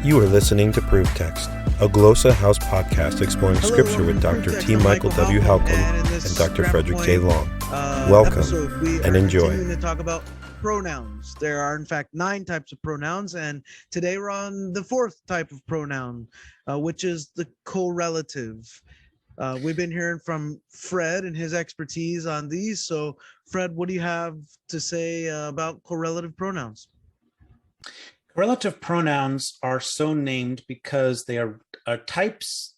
You are listening to Proof Text, a Glossa House podcast exploring scripture with Dr. T. Michael W. Halcomb and Dr. Fredrick J. Long. Welcome and enjoy. Continuing to talk about pronouns. There are, in fact, 9 types of pronouns, and today we're on the 4th type of pronoun, which is the correlative. We've been hearing from Fred and his expertise on these. So, Fred, what do you have to say about correlative pronouns? Correlative pronouns are so named because they are types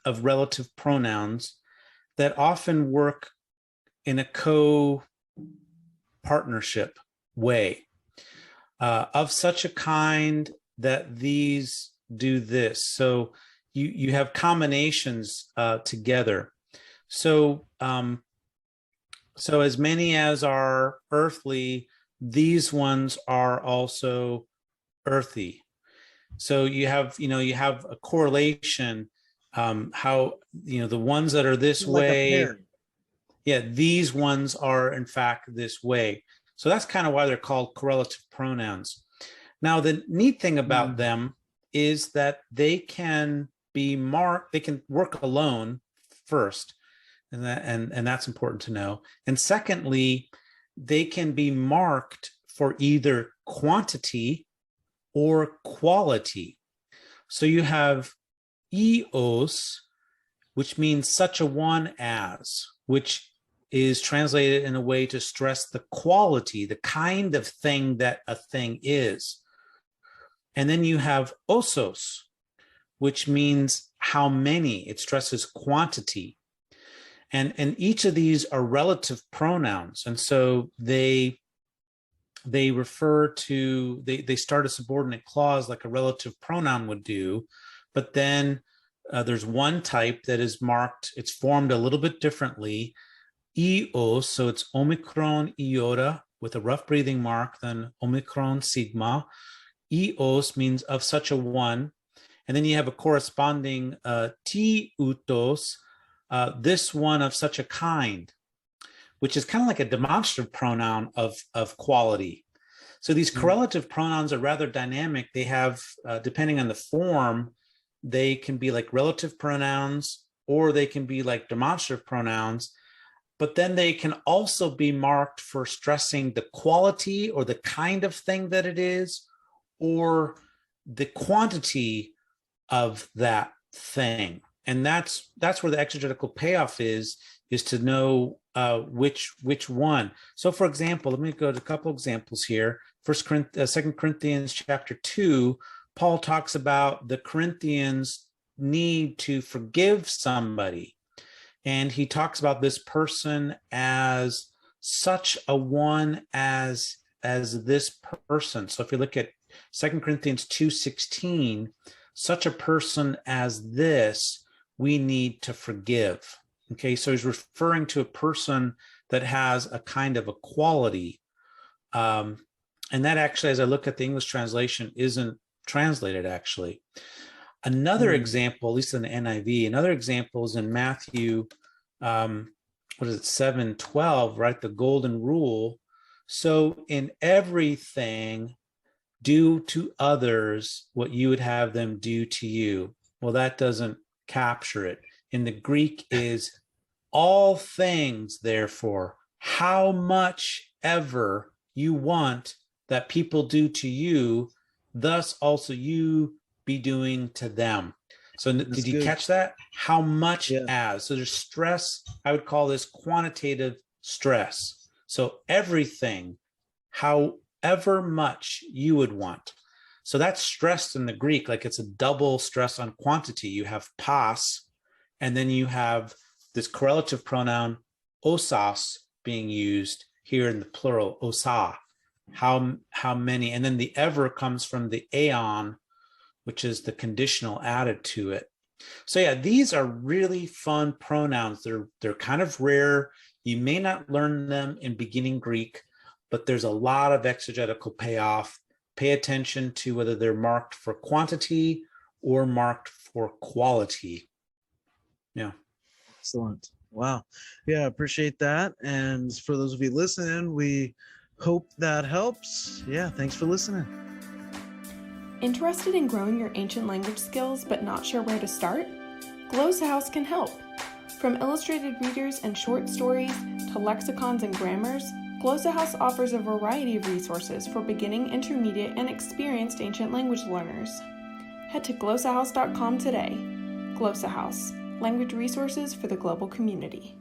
of relative pronouns that often work in a co-partnership way, of such a kind that these do this. So you have combinations together. So as many as are earthly, these ones are also earthy. So you have a correlation, how, the ones that are this like way, these ones are in fact this way. So that's kind of why they're called correlative pronouns. Now, the neat thing about them is that they can be marked, they can work alone first, and that's important to know. And secondly, they can be marked for either quantity or quality. So you have eos, which means such a one as, which is translated in a way to stress the quality, the kind of thing that a thing is. And then you have osos, which means how many. It stresses quantity. And each of these are relative pronouns. And so they refer to, they start a subordinate clause like a relative pronoun would do, but then there's one type that is marked, it's formed a little bit differently, eos, so it's omicron iota with a rough breathing mark, then omicron sigma. Eos means of such a one, and then you have a corresponding t utos, this one of such a kind, which is kind of like a demonstrative pronoun of quality. So these correlative pronouns are rather dynamic. They have, depending on the form, they can be like relative pronouns or they can be like demonstrative pronouns, but then they can also be marked for stressing the quality or the kind of thing that it is, or the quantity of that thing. And that's where the exegetical payoff is to know which one. So, for example, let me go to a couple examples here. 2 Corinthians chapter 2, Paul talks about the Corinthians' need to forgive somebody, and he talks about this person as such a one as this person. So, if you look at 2 Corinthians 2:16, such a person as this, we need to forgive. Okay, so he's referring to a person that has a kind of a quality. And that actually, as I look at the English translation, isn't translated actually. Another example, at least in the NIV, another example is in Matthew, 7:12, right? The golden rule. So in everything, do to others what you would have them do to you. Well, that doesn't capture it. In the Greek is all things, therefore, how much ever you want that people do to you, thus also you be doing to them. So did you catch that? How much as. So there's stress. I would call this quantitative stress. So everything, however much you would want. So that's stressed in the Greek, like it's a double stress on quantity. You have pas, and then you have this correlative pronoun osas being used here in the plural, osa, how many, and then the ever comes from the aeon, which is the conditional added to it. So yeah, these are really fun pronouns. They're kind of rare. You may not learn them in beginning Greek, but there's a lot of exegetical payoff. Pay attention to whether they're marked for quantity or marked for quality. Yeah. Excellent. Wow. Yeah, appreciate that. And for those of you listening, we hope that helps. Yeah, thanks for listening. Interested in growing your ancient language skills but not sure where to start? Glossa House can help. From illustrated readers and short stories to lexicons and grammars, Glossa House offers a variety of resources for beginning, intermediate, and experienced ancient language learners. Head to glossahouse.com today. Glossa House, language resources for the global community.